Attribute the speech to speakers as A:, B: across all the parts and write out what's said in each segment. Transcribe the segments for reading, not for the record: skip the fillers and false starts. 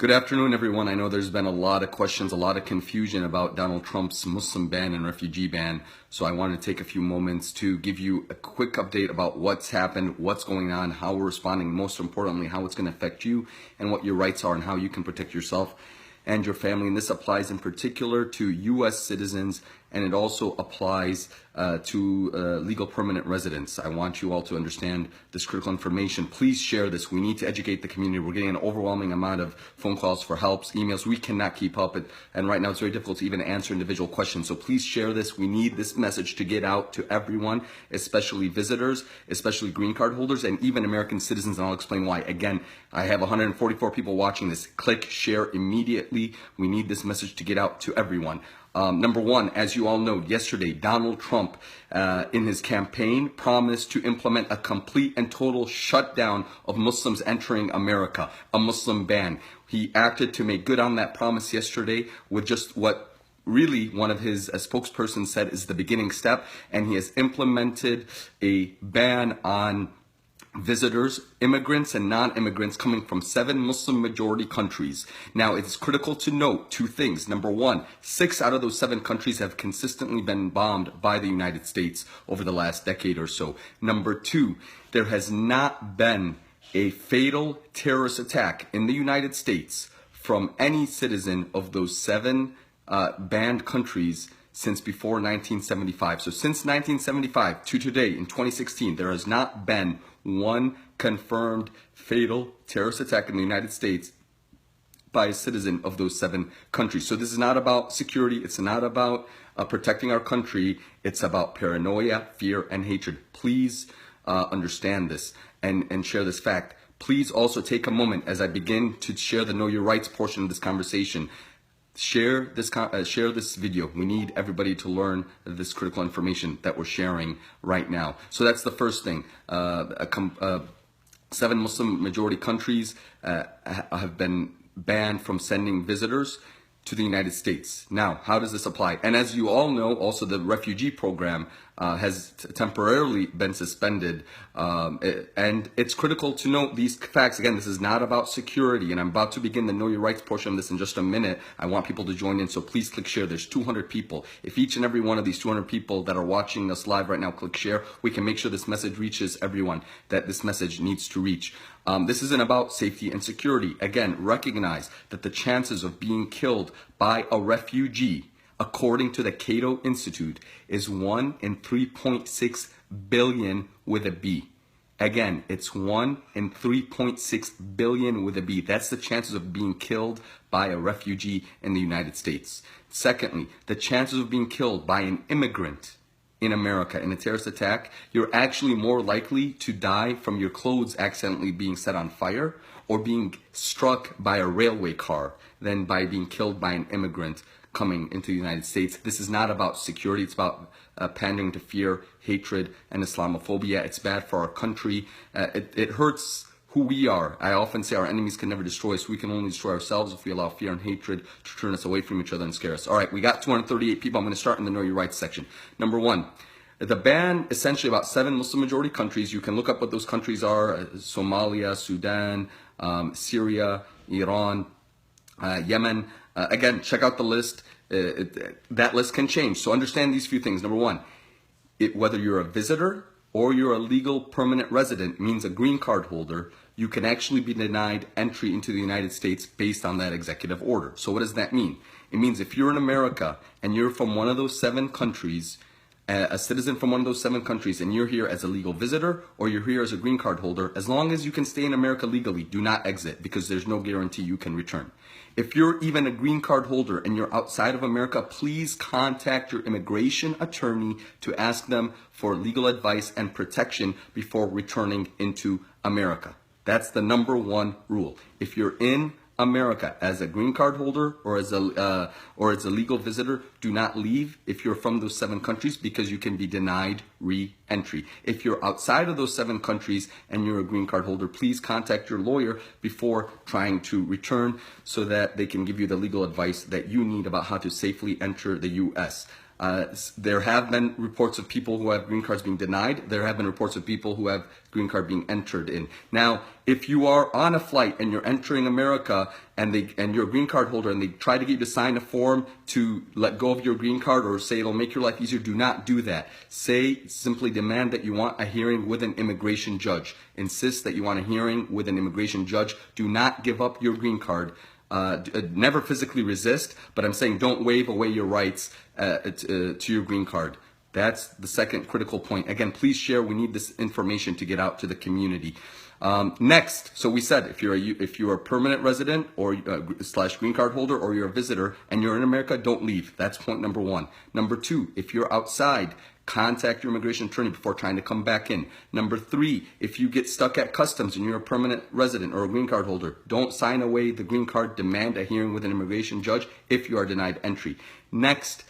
A: Good afternoon, everyone. I know there's been a lot of questions, a lot of confusion about Donald Trump's Muslim ban and refugee ban. So I wanted to take a few moments to give you a quick update about what's happened, what's going on, how we're responding, most importantly, how it's going to affect you and what your rights are and how you can protect yourself and your family. And this applies in particular to U.S. citizens, and it also applies to legal permanent residents. I want you all to understand this critical information. Please share this. We need to educate the community. We're getting an overwhelming amount of phone calls for helps, emails. We cannot keep up. And right now it's very difficult to even answer individual questions. So please share this. We need this message to get out to everyone, especially visitors, especially green card holders, and even American citizens. And I'll explain why. Again, I have 144 people watching this. Click share immediately. We need this message to get out to everyone. Number one, as you all know, yesterday, Donald Trump, in his campaign, promised to implement a complete and total shutdown of Muslims entering America, a Muslim ban. He acted to make good on that promise yesterday with just what really one of his spokespersons said is the beginning step, and he has implemented a ban on visitors, immigrants, and non-immigrants coming from 7 Muslim majority countries. Now, it's critical to note 2 things. Number one, 6 out of those 7 countries have consistently been bombed by the United States over the last decade or so. Number 2, there has not been a fatal terrorist attack in the United States from any citizen of those 7 banned countries since before 1975. So since 1975 to today, in 2016, there has not been one confirmed fatal terrorist attack in the United States by a citizen of those 7 countries. So this is not about security. It's not about protecting our country. It's about paranoia, fear, and hatred. Please understand this and share this fact. Please also take a moment as I begin to share the Know Your Rights portion of this conversation. Share this video. We need everybody to learn this critical information that we're sharing right now. So that's the first thing. 7 Muslim majority countries have been banned from sending visitors to the United States. Now, how does this apply? And as you all know, also the refugee program has temporarily been suspended. And it's critical to note these facts. Again, this is not about security, and I'm about to begin the Know Your Rights portion of this in just a minute. I want people to join in, so please click share. There's 200 people. If each and every one of these 200 people that are watching us live right now click share, we can make sure this message reaches everyone that this message needs to reach. This isn't about safety and security. Again, recognize that the chances of being killed by a refugee, according to the Cato Institute, is 1 in 3.6 billion with a B. Again, it's 1 in 3.6 billion with a B. That's the chances of being killed by a refugee in the United States. Secondly, the chances of being killed by an immigrant in America in a terrorist attack, you're actually more likely to die from your clothes accidentally being set on fire or being struck by a railway car than by being killed by an immigrant coming into the United States. This is not about security. It's about pandering to fear, hatred, and Islamophobia. It's bad for our country. It hurts who we are. I often say our enemies can never destroy us. We can only destroy ourselves if we allow fear and hatred to turn us away from each other and scare us. All right, we got 238 people. I'm going to start in the Know Your Rights section. Number 1, the ban essentially about 7 Muslim majority countries. You can look up what those countries are: Somalia, Sudan, Syria, Iran, Yemen. Again, check out the list. That list can change. So understand these few things. Number 1, whether you're a visitor or you're a legal permanent resident, means a green card holder, you can actually be denied entry into the United States based on that executive order. So what does that mean? It means if you're in America and you're from one of those 7 countries, a citizen from one of those 7 countries, and you're here as a legal visitor or you're here as a green card holder, as long as you can stay in America legally, do not exit, because there's no guarantee you can return. If you're even a green card holder and you're outside of America, please contact your immigration attorney to ask them for legal advice and protection before returning into America. That's the number 1 rule. If you're in America as a green card holder or as a legal visitor, do not leave if you're from those 7 countries, because you can be denied re-entry. If you're outside of those 7 countries and you're a green card holder, please contact your lawyer before trying to return so that they can give you the legal advice that you need about how to safely enter the U.S. There have been reports of people who have green cards being denied. There have been reports of people who have green card being entered in. Now, if you are on a flight and you're entering America and you're a green card holder and they try to get you to sign a form to let go of your green card or say it'll make your life easier, do not do that. Simply demand that you want a hearing with an immigration judge. Insist that you want a hearing with an immigration judge. Do not give up your green card. Never physically resist, but I'm saying don't waive away your rights to your green card. That's the second critical point. Again, please share. We need this information to get out to the community. Next, so we said if you're a permanent resident or / green card holder or you're a visitor and you're in America, don't leave. That's point number one. Number two, if you're outside, contact your immigration attorney before trying to come back in. Number three, if you get stuck at customs and you're a permanent resident or a green card holder, don't sign away the green card. Demand a hearing with an immigration judge if you are denied entry. Next,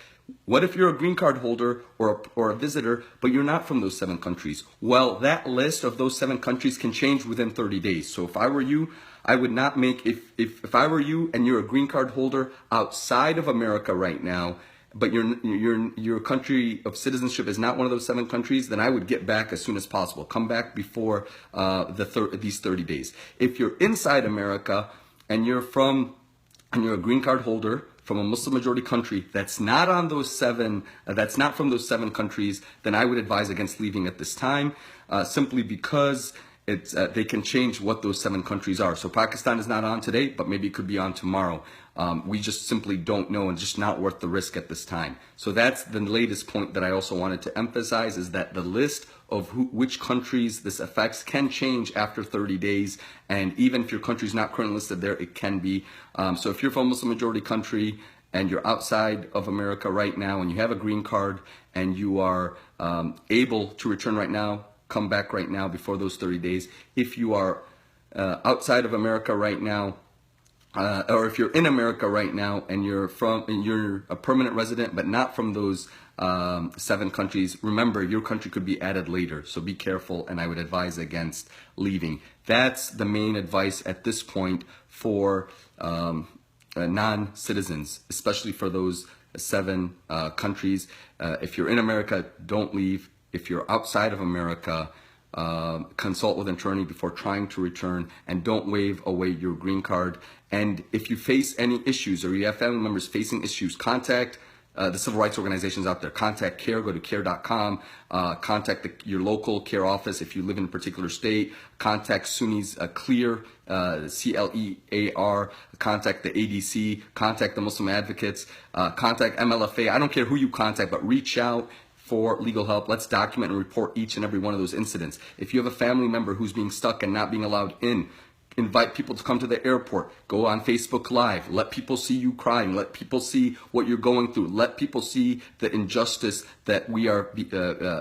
A: what if you're a green card holder or a visitor, but you're not from those 7 countries? Well, that list of those 7 countries can change within 30 days. So if I were you, I would not make, if I were you and you're a green card holder outside of America right now, but your country of citizenship is not one of those 7 countries, then I would get back as soon as possible. Come back before these 30 days. If you're inside America and you're a green card holder from a Muslim majority country that's not on those 7, that's not from those 7 countries, then I would advise against leaving at this time, simply because they can change what those 7 countries are. So Pakistan is not on today, but maybe it could be on tomorrow. We just simply don't know, and just not worth the risk at this time. So that's the latest point that I also wanted to emphasize, is that the list of which countries this affects can change after 30 days. And even if your country is not currently listed there, it can be. So if you're from a Muslim majority country and you're outside of America right now and you have a green card and you are able to return right now, come back right now before those 30 days. If you are outside of America right now, or if you're in America right now and you're a permanent resident but not from those 7 countries, remember your country could be added later, so be careful, and I would advise against leaving. That's the main advice at this point for non-citizens, especially for those 7 countries. If you're in America, don't leave. If you're outside of America, consult with an attorney before trying to return, and don't waive away your green card. And if you face any issues or you have family members facing issues, contact the civil rights organizations out there. Contact CARE, go to care.com, contact your local CARE office if you live in a particular state, contact SUNY's CLEAR, CLEAR, contact the ADC, contact the Muslim advocates, contact MLFA. I don't care who you contact, but reach out for legal help. Let's document and report each and every one of those incidents. If you have a family member who's being stuck and not being allowed in, invite people to come to the airport. Go on Facebook Live. Let people see you crying. Let people see what you're going through. Let people see the injustice that we are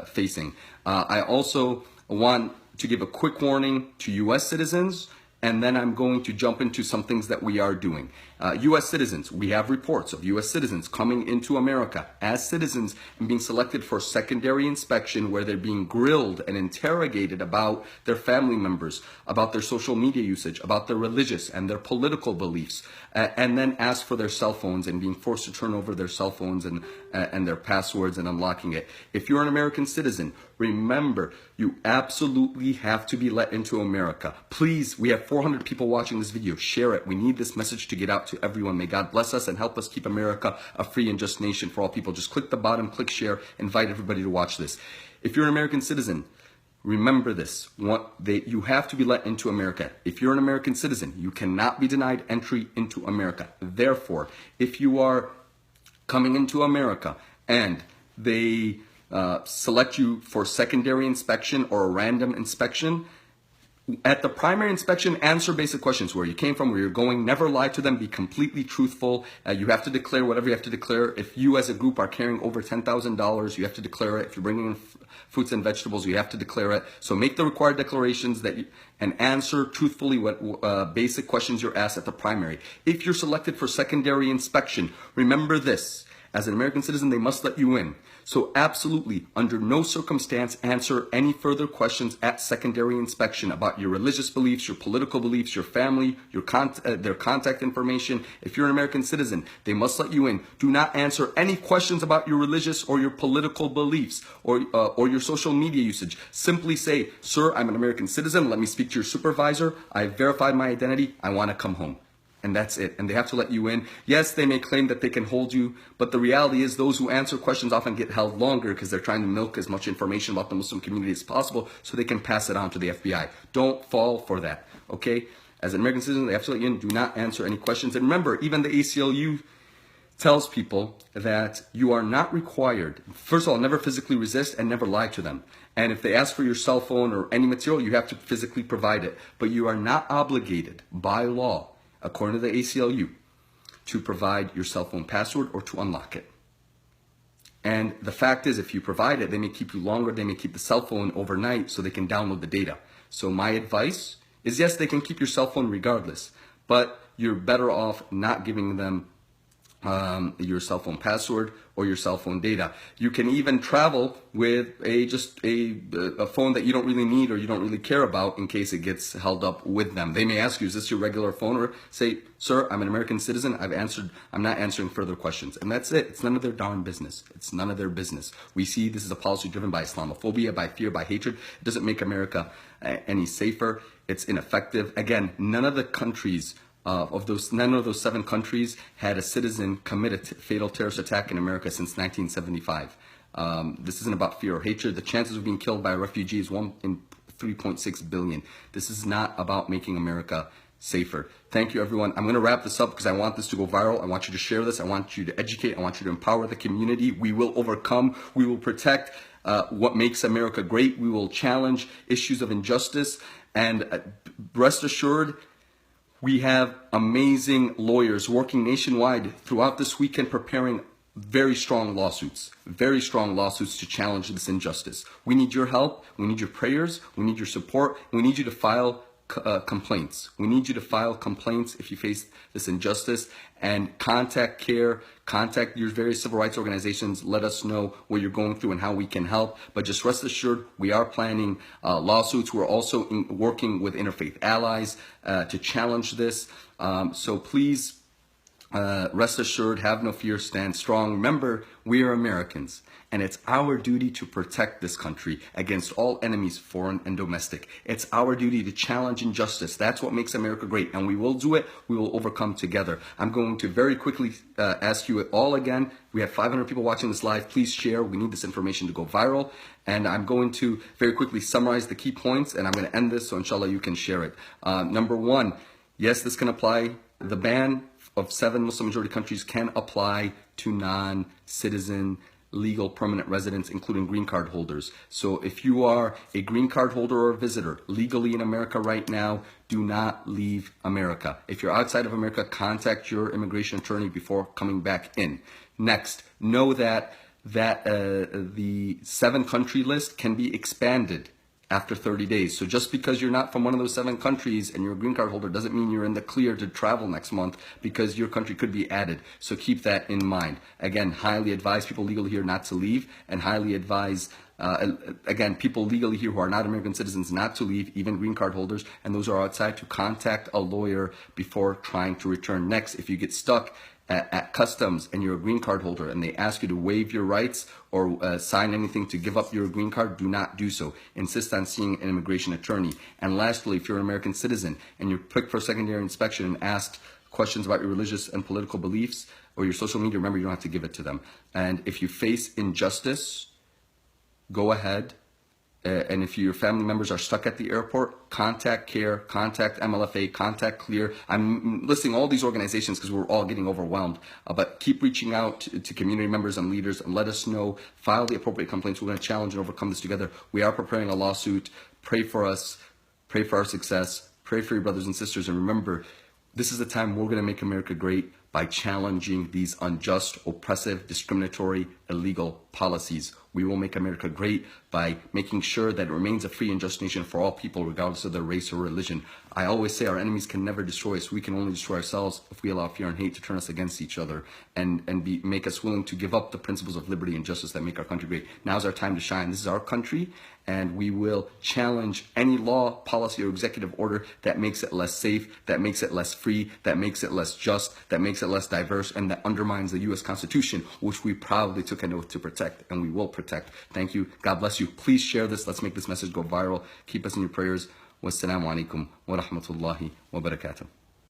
A: facing. I also want to give a quick warning to U.S. citizens, and then I'm going to jump into some things that we are doing. U.S. citizens, we have reports of U.S. citizens coming into America as citizens and being selected for secondary inspection, where they're being grilled and interrogated about their family members, about their social media usage, about their religious and their political beliefs, and then asked for their cell phones and being forced to turn over their cell phones and their passwords and unlocking it. If you're an American citizen, remember, you absolutely have to be let into America. Please, we have 400 people watching this video. Share it. We need this message to get out to everyone. May God bless us and help us keep America a free and just nation for all people. Just click the bottom, click share, invite everybody to watch this. If you're an American citizen, remember this. You have to be let into America. If you're an American citizen, you cannot be denied entry into America. Therefore, if you are coming into America and they select you for secondary inspection or a random inspection, at the primary inspection, answer basic questions: where you came from, where you're going. Never lie to them. Be completely truthful. You have to declare whatever you have to declare. If you as a group are carrying over $10,000, you have to declare it. If you're bringing in fruits and vegetables, you have to declare it. So make the required declarations and answer truthfully what basic questions you're asked at the primary. If you're selected for secondary inspection, remember this: As an American citizen, they must let you in. So absolutely, under no circumstance, answer any further questions at secondary inspection about your religious beliefs, your political beliefs, your family, their contact information. If you're an American citizen, they must let you in. Do not answer any questions about your religious or your political beliefs or your social media usage. Simply say, sir, I'm an American citizen. Let me speak to your supervisor. I've verified my identity. I want to come home. And that's it. And they have to let you in. Yes, they may claim that they can hold you, but the reality is those who answer questions often get held longer because they're trying to milk as much information about the Muslim community as possible so they can pass it on to the FBI. Don't fall for that, okay? As an American citizen, they have to let you in. Do not answer any questions. And remember, even the ACLU tells people that you are not required, first of all, never physically resist and never lie to them. And if they ask for your cell phone or any material, you have to physically provide it. But you are not obligated by law, according to the ACLU, to provide your cell phone password or to unlock it. And the fact is, if you provide it, they may keep you longer, they may keep the cell phone overnight so they can download the data. So my advice is, yes, they can keep your cell phone regardless, but you're better off not giving them your cell phone password or your cell phone data. You can even travel with a phone that you don't really need or you don't really care about in case it gets held up with them. They may ask you, is this your regular phone? Or say, sir, I'm an American citizen. I'm not answering further questions. And that's it. It's none of their darn business. It's none of their business. We see this is a policy driven by Islamophobia, by fear, by hatred. It doesn't make America any safer. It's ineffective. Again, none of those 7 countries had a citizen commit a fatal terrorist attack in America since 1975. This isn't about fear or hatred. The chances of being killed by a refugee is 1 in 3.6 billion. This is not about making America safer. Thank you, everyone. I'm going to wrap this up because I want this to go viral. I want you to share this. I want you to educate. I want you to empower the community. We will overcome. We will protect what makes America great. We will challenge issues of injustice. And rest assured, we have amazing lawyers working nationwide throughout this weekend preparing very strong lawsuits to challenge this injustice. We need your help. We need your prayers. We need your support. We need you to file complaints. We need you to file complaints if you face this injustice, and contact CARE, contact your various civil rights organizations. Let us know what you're going through and how we can help. But just rest assured, we are planning lawsuits. We're also working with Interfaith Allies to challenge this. So please rest assured, have no fear, stand strong. Remember, we are Americans, and it's our duty to protect this country against all enemies, foreign and domestic. It's our duty to challenge injustice. That's what makes America great, and we will do it. We will overcome together. I'm going to very quickly ask you all again. We have 500 people watching this live. Please share. We need this information to go viral. And I'm going to very quickly summarize the key points, and I'm going to end this, so inshallah you can share it. Number 1, yes, this can apply. The ban of 7 Muslim majority countries can apply to non-citizen legal permanent residents, including green card holders. So if you are a green card holder or a visitor legally in America right now, do not leave America. If you're outside of America, contact your immigration attorney before coming back in. Next, know that the 7 country list can be expanded after 30 days. So just because you're not from one of those 7 countries and you're a green card holder doesn't mean you're in the clear to travel next month, because your country could be added. So keep that in mind. Again, highly advise people legally here not to leave, and highly advise, again, people legally here who are not American citizens not to leave, even green card holders, and those who are outside, to contact a lawyer before trying to return. Next, if you get stuck at customs and you're a green card holder and they ask you to waive your rights or sign anything to give up your green card, do not do so. Insist on seeing an immigration attorney. And lastly, if you're an American citizen and you're picked for secondary inspection and asked questions about your religious and political beliefs or your social media, remember, you don't have to give it to them. And if you face injustice, go ahead. And if your family members are stuck at the airport, contact CARE, contact MLFA, contact CLEAR. I'm listing all these organizations because we're all getting overwhelmed. But keep reaching out to community members and leaders and let us know. File the appropriate complaints. We're going to challenge and overcome this together. We are preparing a lawsuit. Pray for us. Pray for our success. Pray for your brothers and sisters. And remember, this is the time we're going to make America great by challenging these unjust, oppressive, discriminatory, illegal policies. We will make America great by making sure that it remains a free and just nation for all people, regardless of their race or religion. I always say our enemies can never destroy us. We can only destroy ourselves if we allow fear and hate to turn us against each other and make us willing to give up the principles of liberty and justice that make our country great. Now's our time to shine. This is our country, and we will challenge any law, policy, or executive order that makes it less safe, that makes it less free, that makes it less just, that makes it less diverse, and that undermines the U.S. Constitution, which we proudly took an oath to protect, and we will protect. Thank you. God bless you. Please share this. Let's make this message go viral. Keep us in your prayers. Wassalamu alaikum wa rahmatullahi wa barakatuh.